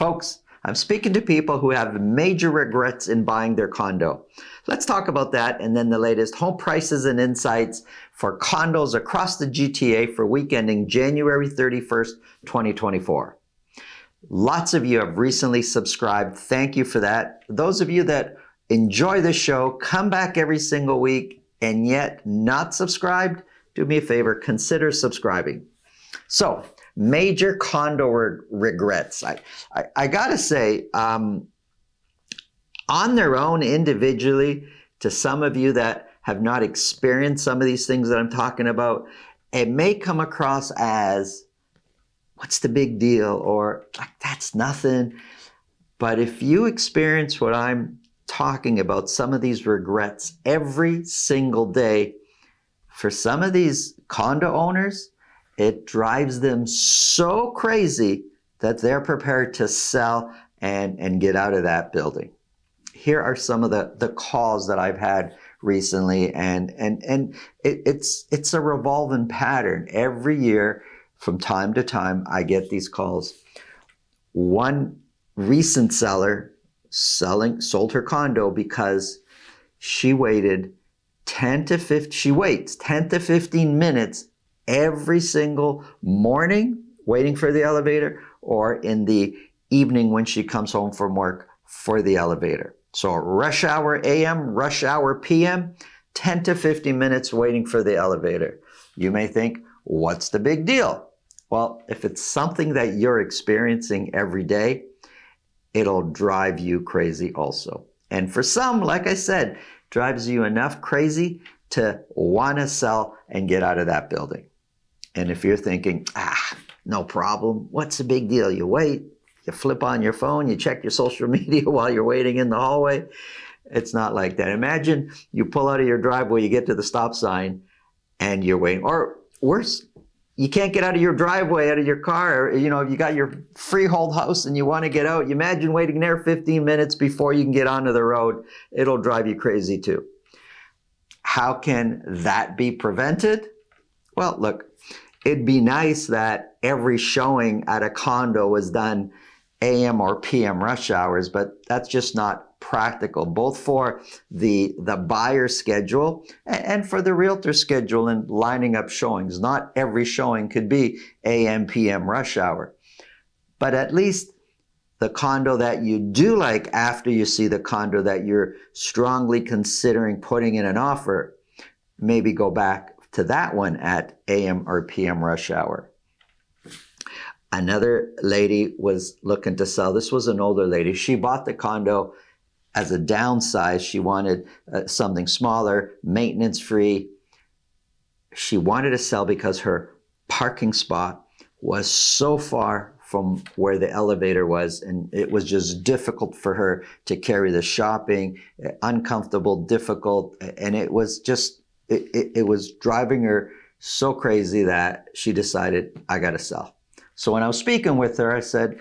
Folks, I'm speaking to people who have major regrets in buying their condo. Let's talk about that and then the latest home prices and insights for condos across the GTA for week ending January 31st, 2024. Lots of you have recently subscribed. Thank you for that. Those of you that enjoy the show, come back every single week and yet not subscribed, do me a favor, consider subscribing. So, major condo regrets. I gotta say, on their own individually, to some of you that have not experienced some of these things that I'm talking about, it may come across as, what's the big deal? Or like, that's nothing. But if you experience what I'm talking about, some of these regrets every single day, for some of these condo owners, it drives them so crazy that they're prepared to sell and get out of that building. Here are some of the calls that I've had recently, and it's a revolving pattern. Every year, from time to time, I get these calls. One recent seller sold her condo because she waited 10 to 15 minutes every single morning waiting for the elevator, or in the evening when she comes home from work for the elevator. So rush hour AM, rush hour PM, 10 to 15 minutes waiting for the elevator. You may think, what's the big deal? Well, if it's something that you're experiencing every day, it'll drive you crazy also. And for some, like I said, drives you enough crazy to want to sell and get out of that building. And if you're thinking, no problem, what's the big deal? You wait, you flip on your phone, you check your social media while you're waiting in the hallway. It's not like that. Imagine you pull out of your driveway, you get to the stop sign, and you're waiting. Or worse, you can't get out of your driveway, out of your car. You know, you got your freehold house and you want to get out. You imagine waiting there 15 minutes before you can get onto the road. It'll drive you crazy too. How can that be prevented? Well, look, it'd be nice that every showing at a condo was done AM or PM rush hours, but that's just not practical, both for the buyer schedule and for the realtor schedule and lining up showings. Not every showing could be AM, PM rush hour. But at least the condo that you do like, after you see the condo that you're strongly considering putting in an offer, maybe go back to that one at AM or PM rush hour. Another lady was looking to sell. This was an older lady. She bought the condo as a downsize. She wanted something smaller, maintenance-free. She wanted to sell because her parking spot was so far from where the elevator was, and it was just difficult for her to carry the shopping, uncomfortable, difficult, and it was just, it was driving her so crazy that she decided, I got to sell. So when I was speaking with her, I said,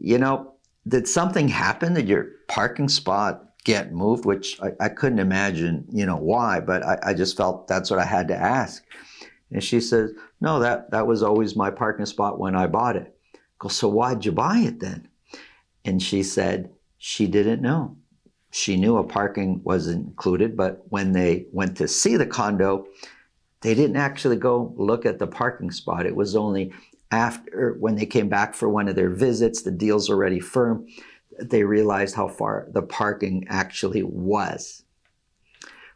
you know, did something happen? Did your parking spot get moved? Which I couldn't imagine, you know, why, but I just felt that's what I had to ask. And she says, no, that was always my parking spot when I bought it. I go, so why'd you buy it then? And she said she didn't know. She knew a parking was included, but when they went to see the condo, they didn't actually go look at the parking spot. It was only after, when they came back for one of their visits, the deal's already firm, they realized how far the parking actually was.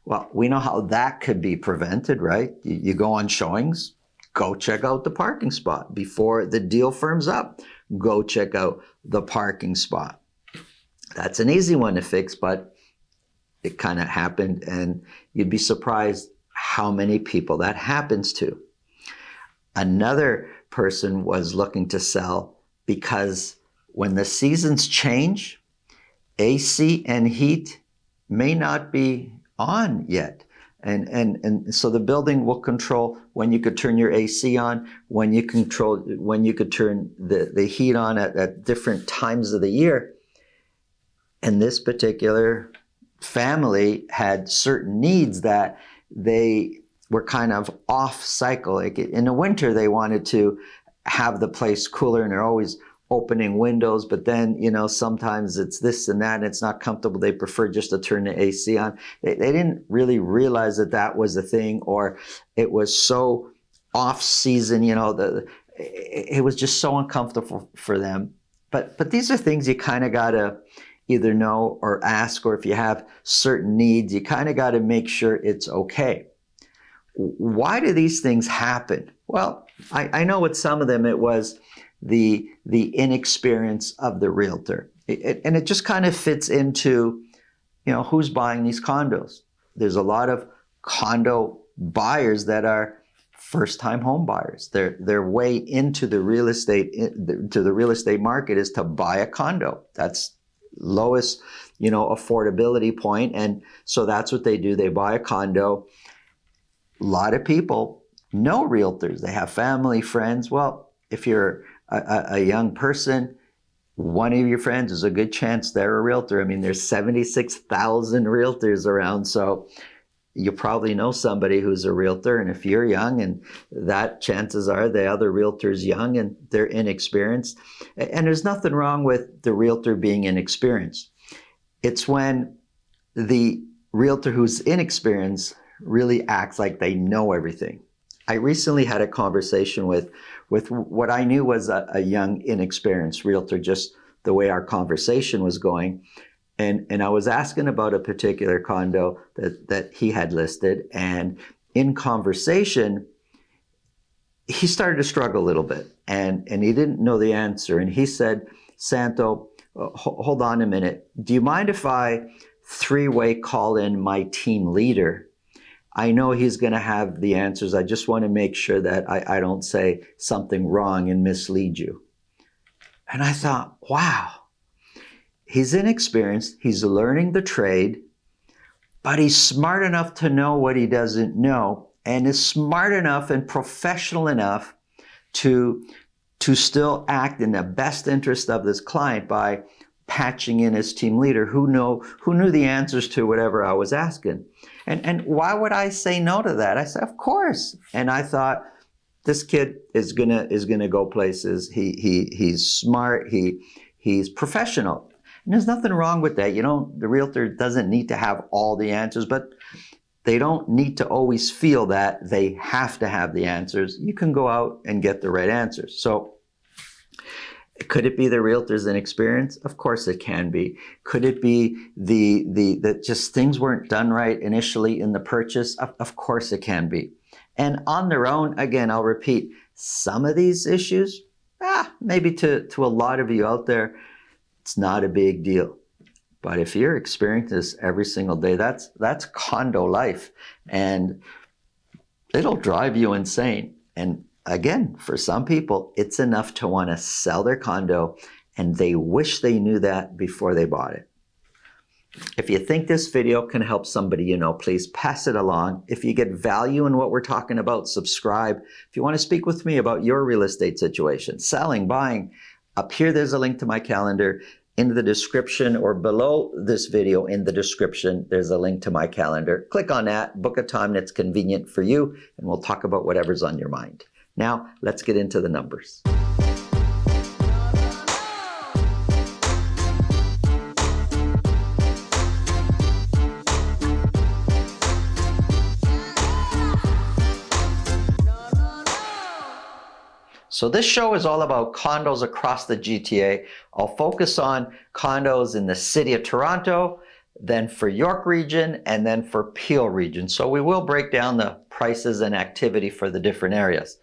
Well, we know how that could be prevented, right? You go on showings, go check out the parking spot. Before the deal firms up, go check out the parking spot. That's an easy one to fix, but it kind of happened, and you'd be surprised how many people that happens to. Another person was looking to sell because when the seasons change, AC and heat may not be on yet. And so the building will control when you could turn your AC on, when you could turn the heat on at different times of the year. And this particular family had certain needs that they were kind of off cycle. Like in the winter, they wanted to have the place cooler, and they're always opening windows, but then, sometimes it's this and that, and it's not comfortable. They prefer just to turn the AC on. They didn't really realize that that was a thing, or it was so off season, it was just so uncomfortable for them. But these are things you kind of got to either know or ask, or if you have certain needs, you kind of got to make sure it's okay. Why do these things happen? Well, I know with some of them it was the inexperience of the realtor. And it just kind of fits into, who's buying these condos. There's a lot of condo buyers that are first-time home buyers. Their way into the real estate market is to buy a condo. That's lowest, affordability point. And so that's what they do. They buy a condo. A lot of people know realtors. They have family, friends. Well, if you're a young person, one of your friends is a good chance they're a realtor. I mean, there's 76,000 realtors around. So you probably know somebody who's a realtor. And if you're young, and that chances are the other realtor's young and they're inexperienced. And there's nothing wrong with the realtor being inexperienced. It's when the realtor who's inexperienced really acts like they know everything. I recently had a conversation with what I knew was a young, inexperienced realtor, just the way our conversation was going. And I was asking about a particular condo that he had listed. And in conversation, he started to struggle a little bit. And he didn't know the answer. And he said, Santo, hold on a minute. Do you mind if I three-way call in my team leader? I know he's going to have the answers. I just want to make sure that I don't say something wrong and mislead you. And I thought, wow, he's inexperienced. He's learning the trade, but he's smart enough to know what he doesn't know, and is smart enough and professional enough to still act in the best interest of this client by patching in his team leader who knew the answers to whatever I was asking. And why would I say no to that? I said, of course. And I thought, this kid is gonna go places. He's smart. He's professional. And there's nothing wrong with that. The realtor doesn't need to have all the answers, but they don't need to always feel that they have to have the answers. You can go out and get the right answers. So could it be the realtor's inexperience? Of course it can be. Could it be that just things weren't done right initially in the purchase? Of course it can be. And on their own, again, I'll repeat, some of these issues, maybe to a lot of you out there, it's not a big deal. But if you're experiencing this every single day, that's condo life. And it'll drive you insane. And again, for some people, it's enough to want to sell their condo, and they wish they knew that before they bought it. If you think this video can help somebody please pass it along. If you get value in what we're talking about, subscribe. If you want to speak with me about your real estate situation, selling, buying, up here there's a link to my calendar. In the description, or below this video in the description, there's a link to my calendar. Click on that, book a time that's convenient for you, and we'll talk about whatever's on your mind. Now, let's get into the numbers. So this show is all about condos across the GTA. I'll focus on condos in the city of Toronto, then for York region, and then for Peel region. So we will break down the prices and activity for the different areas.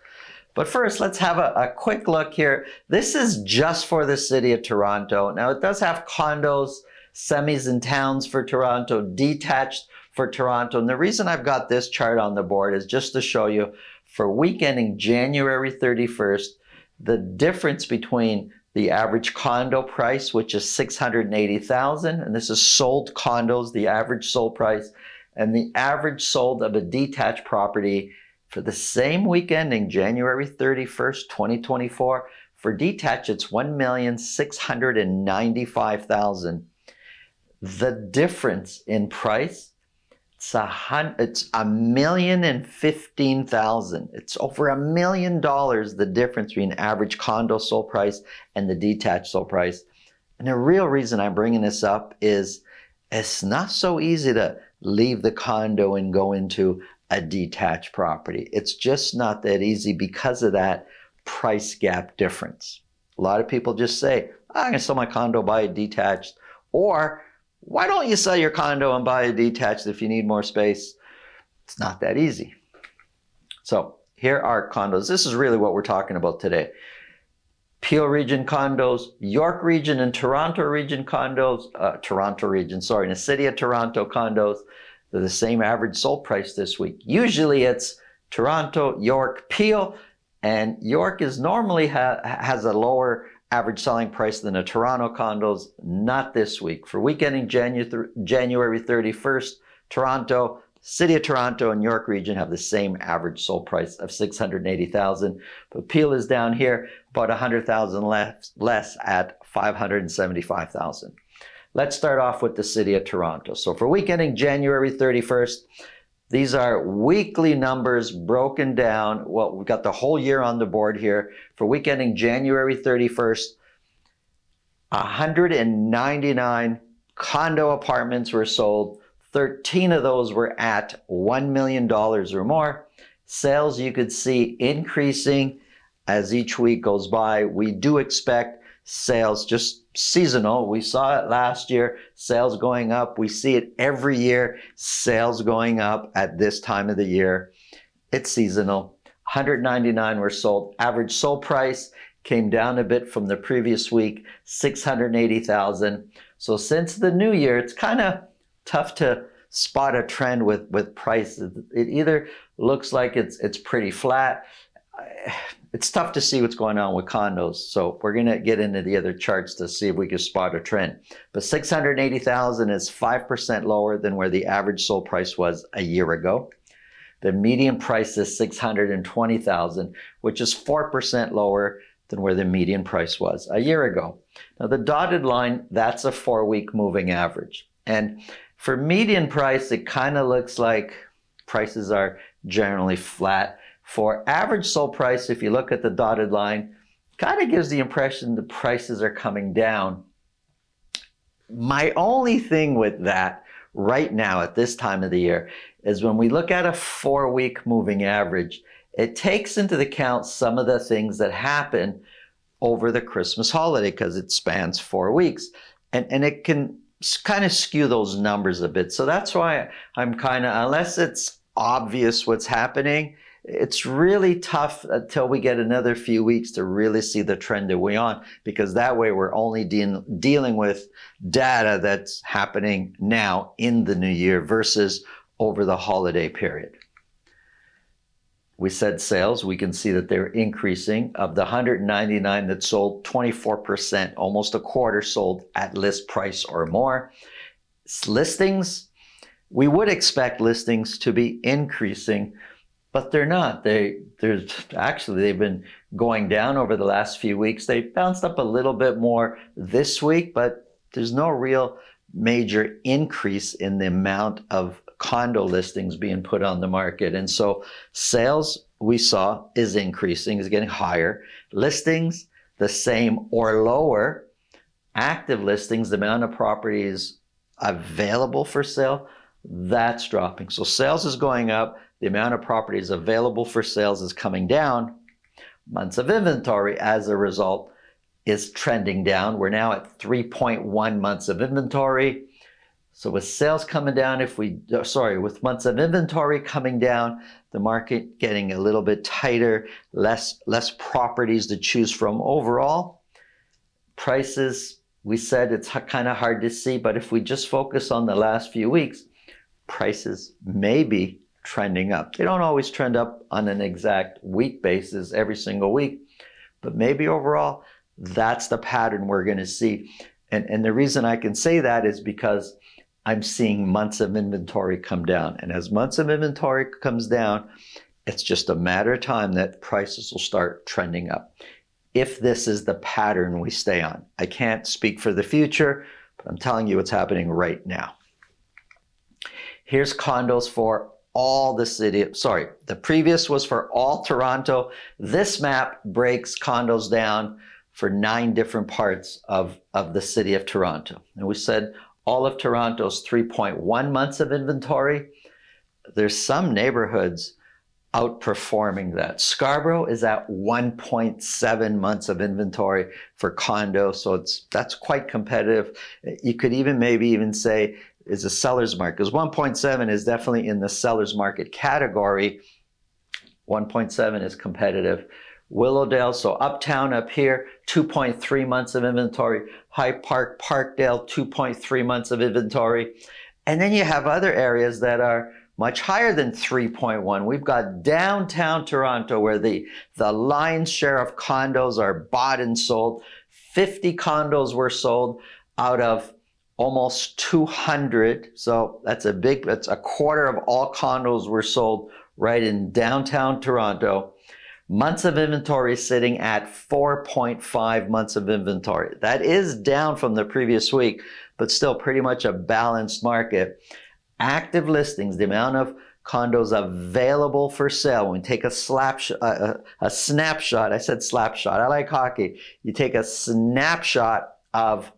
But first, let's have a quick look here. This is just for the city of Toronto. Now, it does have condos, semis and towns for Toronto, detached for Toronto. And the reason I've got this chart on the board is just to show you for week ending January 31st, the difference between the average condo price, which is $680,000, and this is sold condos, the average sold price, and the average sold of a detached property for the same week ending January 31st, 2024. For detached, it's $1,695,000. The difference in price It's $1,015,000. It's over $1 million, the difference between average condo sold price and the detached sold price. And the real reason I'm bringing this up is it's not so easy to leave the condo and go into a detached property. It's just not that easy because of that price gap difference. A lot of people just say, I'm going to sell my condo, buy a detached, or why don't you sell your condo and buy a detached if you need more space? It's not that easy. So here are condos. This is really what we're talking about today. Peel region condos, York region and Toronto region condos, in the city of Toronto condos, they're the same average sold price this week. Usually it's Toronto, York, Peel, and York is normally has a lower average selling price than the Toronto condos. Not this week. For week ending January 31st, Toronto, City of Toronto and York region have the same average sold price of $680,000, but Peel is down here about $100,000 less at $575,000. Let's start off with the City of Toronto. So for week ending January 31st, these are weekly numbers broken down. Well, we've got the whole year on the board here. For week ending January 31st, 199 condo apartments were sold. 13 of those were at $1 million or more. Sales, you could see increasing as each week goes by. We do expect sales, just seasonal. We saw it last year, sales going up. We see it every year, sales going up at this time of the year. It's seasonal. 199 were sold. Average sold price came down a bit from the previous week, $680,000. So since the new year, it's kind of tough to spot a trend with prices. It either looks like it's pretty flat. It's tough to see what's going on with condos. So we're going to get into the other charts to see if we can spot a trend. But $680,000 is 5% lower than where the average sold price was a year ago. The median price is $620,000, which is 4% lower than where the median price was a year ago. Now the dotted line, that's a 4-week moving average. And for median price, it kind of looks like prices are generally flat. For average sold price, if you look at the dotted line, kind of gives the impression the prices are coming down. My only thing with that right now at this time of the year is when we look at a 4-week moving average, it takes into account some of the things that happen over the Christmas holiday because it spans 4 weeks. And it can kind of skew those numbers a bit. So that's why I'm kind of, unless it's obvious what's happening, it's really tough until we get another few weeks to really see the trend that we're on, because that way we're only dealing with data that's happening now in the new year versus over the holiday period. We said sales, we can see that they're increasing. Of the 199 that sold, 24%, almost a quarter sold at list price or more. Listings, we would expect listings to be increasing, but they're not. They've been going down over the last few weeks. They bounced up a little bit more this week, but there's no real major increase in the amount of condo listings being put on the market. And so sales, we saw, is increasing, is getting higher. Listings, the same or lower. Active listings, the amount of properties available for sale, that's dropping. So sales is going up. The amount of properties available for sales is coming down. Months of inventory, as a result, is trending down. We're now at 3.1 months of inventory. So with sales coming down, with months of inventory coming down, the market getting a little bit tighter, less properties to choose from overall. Prices, we said it's kind of hard to see, but if we just focus on the last few weeks, prices may be trending up. They don't always trend up on an exact week basis every single week, but maybe overall, that's the pattern we're going to see. And the reason I can say that is because I'm seeing months of inventory come down. And as months of inventory comes down, it's just a matter of time that prices will start trending up. If this is the pattern we stay on. I can't speak for the future, but I'm telling you what's happening right now. Here's condos for all the city. Sorry, the previous was for all Toronto. This map breaks condos down for 9 different parts of the city of Toronto. And we said all of Toronto's 3.1 months of inventory. There's some neighborhoods outperforming that. Scarborough is at 1.7 months of inventory for condos, so that's quite competitive. You could even say is a seller's market, because 1.7 is definitely in the seller's market category. 1.7 is competitive. Willowdale, so uptown up here, 2.3 months of inventory. Hyde Park, Parkdale, 2.3 months of inventory. And then you have other areas that are much higher than 3.1. We've got downtown Toronto where the lion's share of condos are bought and sold. 50 condos were sold out of almost 200. So that's a quarter of all condos were sold right in downtown Toronto. Months of inventory sitting at 4.5 months of inventory. That is down from the previous week, but still pretty much a balanced market. Active listings, the amount of condos available for sale. When we take a snapshot, I said slapshot, I like hockey. You take a snapshot of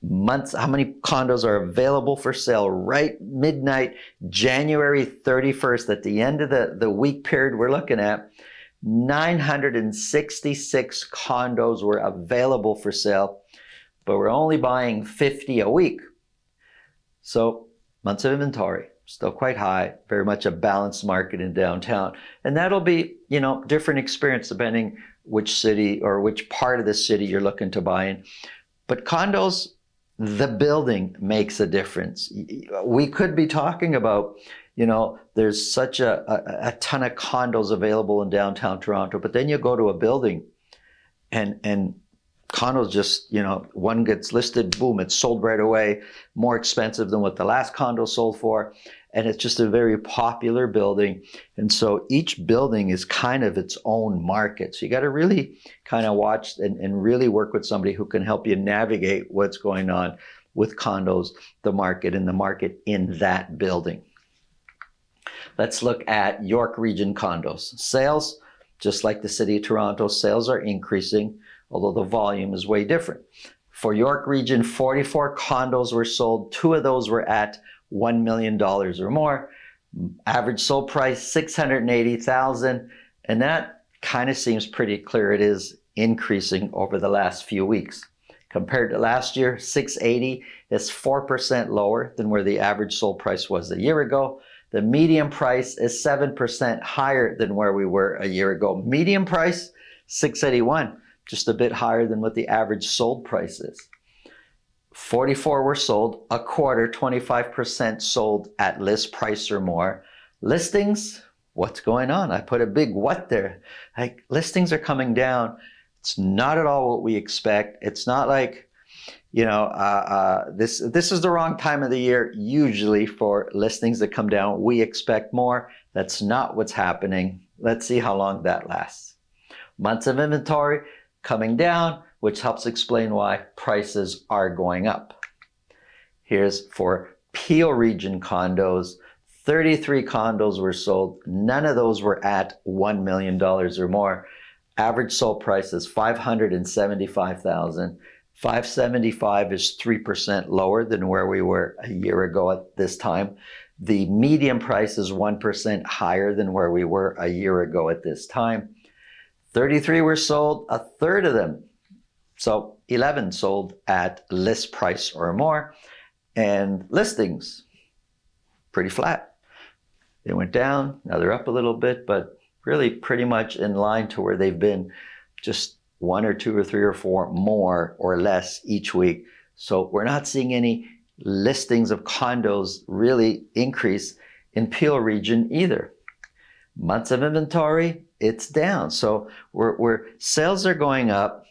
months, how many condos are available for sale right midnight, January 31st, at the end of the week period we're looking at. 966 condos were available for sale, but we're only buying 50 a week. So months of inventory, still quite high, very much a balanced market in downtown. And that'll be, different experience depending which city or which part of the city you're looking to buy in. But condos, the building makes a difference. We could be talking about, there's such a ton of condos available in downtown Toronto, but then you go to a building and condos just, one gets listed, boom, it's sold right away, more expensive than what the last condo sold for. And it's just a very popular building. And so each building is kind of its own market. So you got to really kind of watch and really work with somebody who can help you navigate what's going on with condos, the market in that building. Let's look at York Region condos. Sales, just like the city of Toronto, sales are increasing, although the volume is way different. For York Region, 44 condos were sold. 2 of those were at $1 million or more. Average sold price, $680,000. And that kind of seems pretty clear. It is increasing over the last few weeks. Compared to last year, $680 is 4% lower than where the average sold price was a year ago. The median price is 7% higher than where we were a year ago. Median price, $681, just a bit higher than what the average sold price is. 44 were sold, a quarter, 25% sold at list price or more. Listings, what's going on? I put a big what there. Like, listings are coming down. It's not at all what we expect. It's not like, this is the wrong time of the year usually for listings that come down. We expect more. That's not what's happening. Let's see how long that lasts. Months of inventory coming down, which helps explain why prices are going up. Here's for Peel Region condos. 33 condos were sold. None of those were at $1 million or more. Average sold price is $575,000. $575,000 is 3% lower than where we were a year ago at this time. The median price is 1% higher than where we were a year ago at this time. 33 were sold, a third of them. So 11 sold at list price or more. And listings, pretty flat. They went down, now they're up a little bit, but really pretty much in line to where they've been, just 1 or 2 or 3 or 4 more or less each week. So we're not seeing any listings of condos really increase in Peel Region either. Months of inventory, it's down. So sales are going up.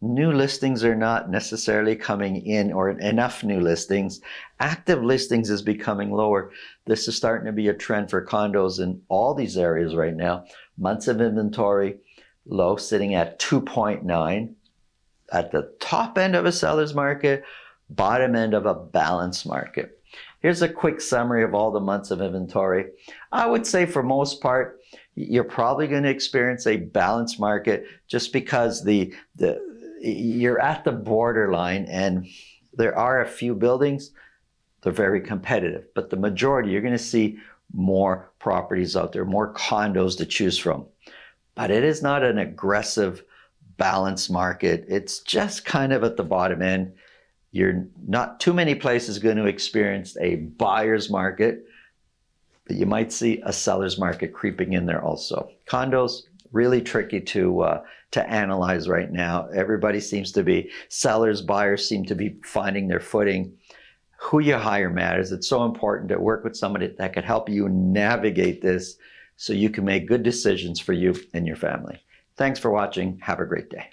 New listings are not necessarily coming in, or enough new listings. Active listings is becoming lower. This is starting to be a trend for condos in all these areas right now. Months of inventory, low, sitting at 2.9 at the top end of a seller's market, bottom end of a balanced market. Here's a quick summary of all the months of inventory. I would say for most part, you're probably going to experience a balanced market just because you're at the borderline and there are a few buildings, they're very competitive, but the majority, you're going to see more properties out there, more condos to choose from. But it is not an aggressive, balanced market. It's just kind of at the bottom end. You're not too many places going to experience a buyer's market, but you might see a seller's market creeping in there also. Condos, really tricky to analyze right now. Everybody seems to be, sellers, buyers seem to be finding their footing. Who you hire matters. It's so important to work with somebody that can help you navigate this so you can make good decisions for you and your family. Thanks for watching. Have a great day.